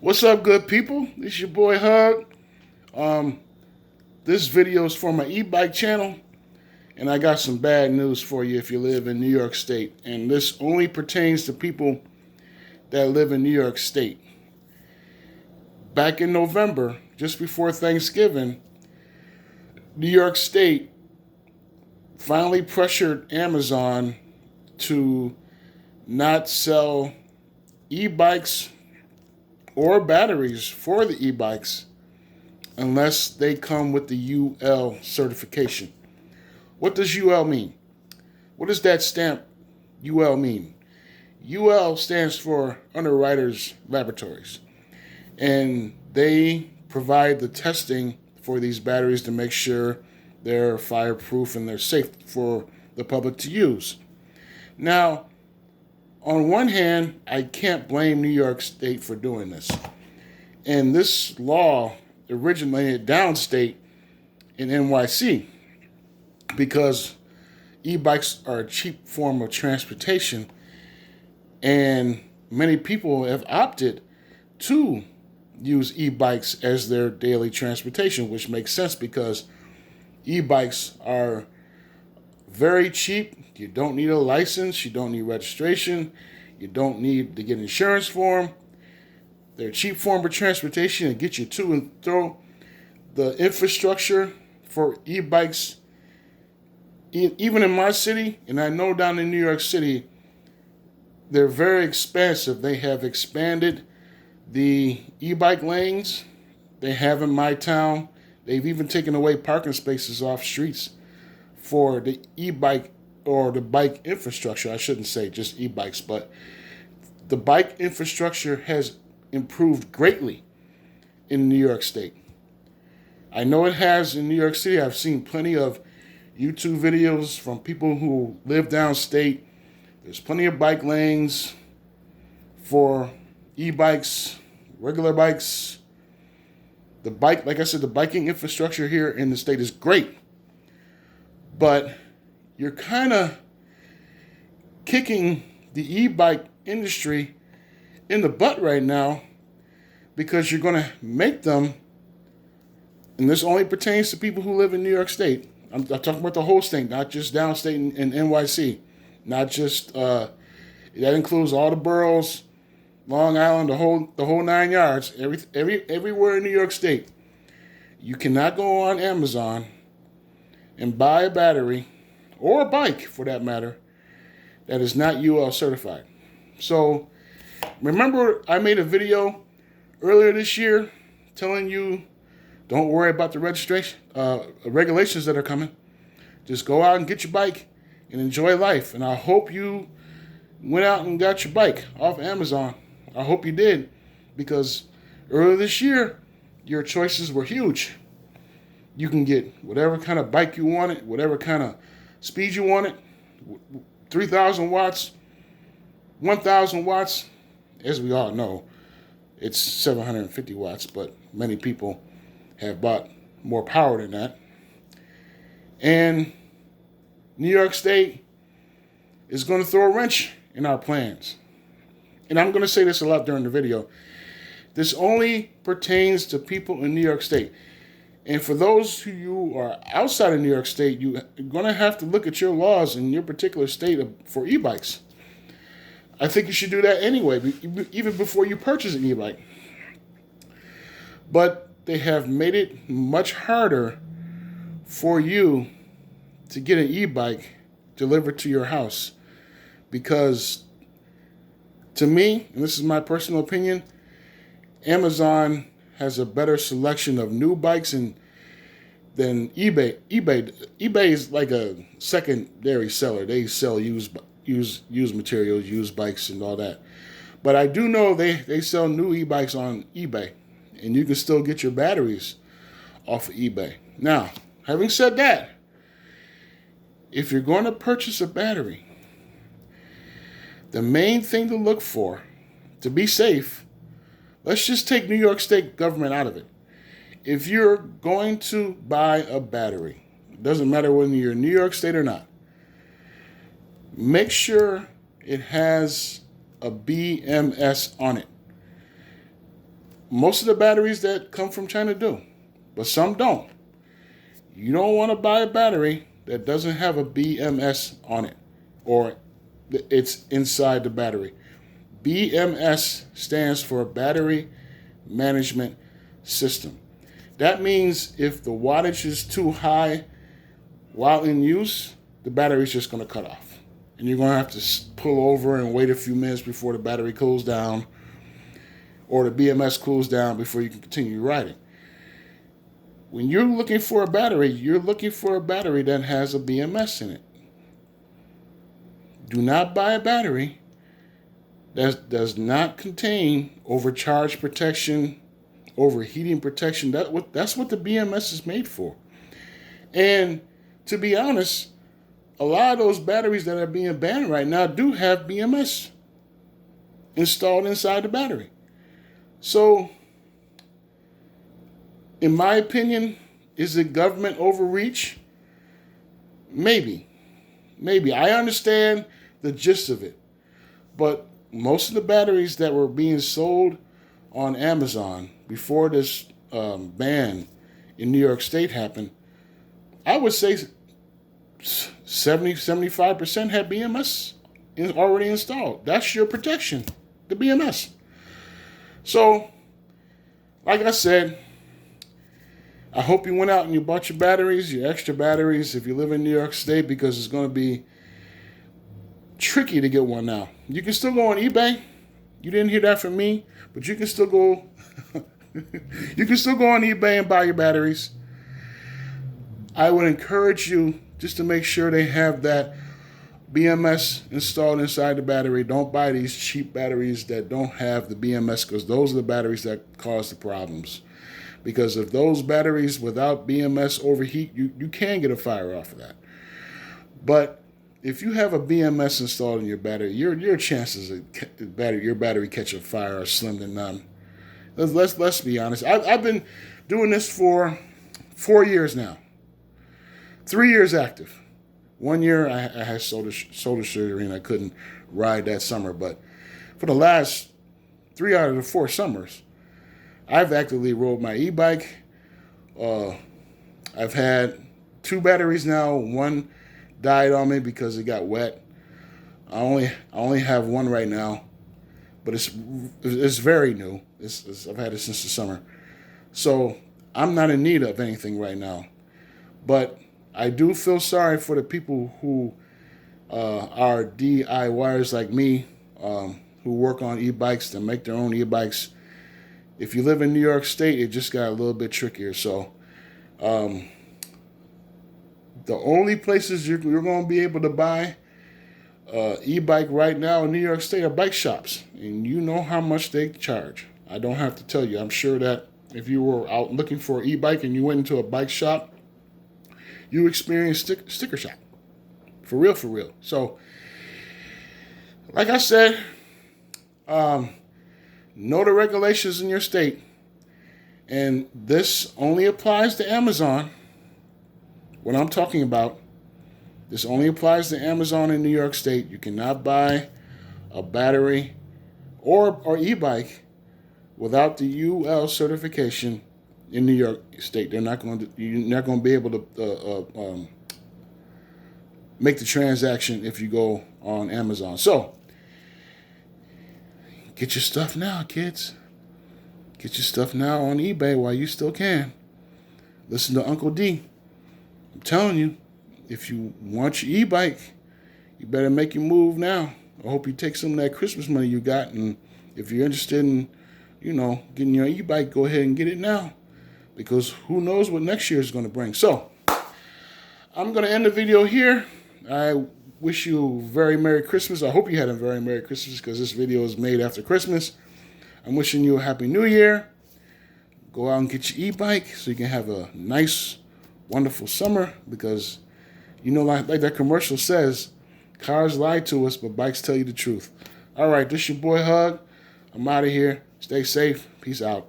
What's up, good people? It's your boy Hug. Um, this video is for my e-bike channel, and I got some bad news for you if you live in New York State. And this only pertains to people that live in New York State. Back in November, just before Thanksgiving, New York State finally pressured Amazon to not sell e-bikes or batteries for the e-bikes unless they come with the UL certification. What does UL mean? What does that stamp UL mean? UL stands for Underwriters Laboratories, and they provide the testing for these batteries to make sure they're fireproof and they're safe for the public to use. Now, on one hand, I can't blame New York State for doing this. And this law originated downstate in NYC because e-bikes are a cheap form of transportation, and many people have opted to use e-bikes as their daily transportation, which makes sense because e-bikes are very cheap. You don't need a license. You don't need registration. You don't need to get insurance for them. They're a cheap form of transportation and get you to and fro. The infrastructure for e-bikes, even in my city, and I know down in New York City, they're very expansive. They have expanded the e-bike lanes they have in my town. They've even taken away parking spaces off streets for the e-bike or the bike infrastructure. I shouldn't say just e-bikes, but the bike infrastructure has improved greatly in New York State. I know it has in New York City. I've seen plenty of YouTube videos from people who live downstate. There's plenty of bike lanes for e-bikes, regular bikes. The bike, like I said, the biking infrastructure here in the state is great. But you're kind of kicking the e-bike industry in the butt right now because you're going to make them, and this only pertains to people who live in New York State. I'm talking about the whole state, not just downstate and NYC. Not just, that includes all the boroughs, Long Island, the whole 9 yards, everywhere in New York State. You cannot go on Amazon and buy a battery, or a bike for that matter, that is not UL certified. So remember I made a video earlier this year telling you don't worry about the registration, regulations that are coming. Just go out and get your bike and enjoy life. And I hope you went out and got your bike off Amazon. I hope you did, because earlier this year, your choices were huge. You can get whatever kind of bike you wanted, whatever kind of speed you wanted, 3,000 watts, 1,000 watts. As we all know, it's 750 watts, but many people have bought more power than that. And New York State is going to throw a wrench in our plans. And I'm going to say this a lot during the video. This only pertains to people in New York State. And for those who you are outside of New York State, you're going to have to look at your laws in your particular state for e-bikes. I think you should do that anyway, even before you purchase an e-bike. But they have made it much harder for you to get an e-bike delivered to your house. Because to me, and this is my personal opinion, Amazon has a better selection of new bikes than eBay. eBay is like a secondary seller. They sell used materials, used bikes, and all that. But I do know they sell new e-bikes on eBay, and you can still get your batteries off of eBay. Now, having said that, if you're going to purchase a battery, the main thing to look for to be safe, let's just take New York State government out of it. If you're going to buy a battery, it doesn't matter whether you're in New York State or not, make sure it has a BMS on it. most of the batteries that come from China do, but some don't. You don't want to buy a battery that doesn't have a BMS on it, or it's inside the battery. BMS stands for Battery Management System. That means if the wattage is too high while in use, the battery's just going to cut off. And you're going to have to pull over and wait a few minutes before the battery cools down, or the BMS cools down before you can continue riding. When you're looking for a battery, you're looking for a battery that has a BMS in it. Do not buy a battery that does not contain overcharge protection, overheating protection. That's what the BMS is made for. And to be honest, a lot of those batteries that are being banned right now do have BMS installed inside the battery. So, in my opinion, is it government overreach? Maybe. I understand the gist of it. But most of the batteries that were being sold on Amazon before this ban in New York State happened, I would say 75% had BMS already installed. That's your protection, the BMS. So, like I said, I hope you went out and you bought your batteries, your extra batteries, if you live in New York State, because it's going to be tricky to get one now. You can still go on eBay. You didn't hear that from me, but you can still go. You can still go on eBay and buy your batteries. I would encourage you just to make sure they have that BMS installed inside the battery. Don't buy these cheap batteries that don't have the BMS, because those are the batteries that cause the problems. Because if those batteries without BMS overheat, you can get a fire off of that. But if you have a BMS installed in your battery, your chances of your battery catching fire are slim to none. Let's be honest. I've been doing this for 4 years now. 3 years active. 1 year I had shoulder surgery and I couldn't ride that summer. But for the last 3 out of the 4 summers, I've actively rode my e-bike. I've had 2 batteries now. One died on me because it got wet. I only have one right now, but it's very new. I've had it since the summer, so I'm not in need of anything right now. But I do feel sorry for the people who are DIYers like me, who work on e-bikes, to make their own e-bikes. If you live in New York State, it just got a little bit trickier. So the only places you're going to be able to buy e-bike right now in New York State are bike shops. And you know how much they charge. I don't have to tell you. I'm sure that if you were out looking for an e-bike and you went into a bike shop, you experienced sticker shock. For real. So, like I said, know the regulations in your state. And this only applies to Amazon. What I'm talking about, this only applies to Amazon in New York State. You cannot buy a battery or e-bike without the UL certification in New York State. You're not going to be able to make the transaction if you go on Amazon. So, get your stuff now, kids. Get your stuff now on eBay while you still can. Listen to Uncle D. I'm telling you, if you want your e-bike, you better make your move now. I hope you take some of that Christmas money you got, and if you're interested in, getting your e-bike, go ahead and get it now, because who knows what next year is going to bring. So, I'm going to end the video here. I wish you a very Merry Christmas. I hope you had a very Merry Christmas, because this video is made after Christmas. I'm wishing you a Happy New Year. Go out and get your e-bike so you can have a nice, wonderful summer, because, like that commercial says, cars lie to us, but bikes tell you the truth. All right, this your boy Hug. I'm out of here. Stay safe. Peace out.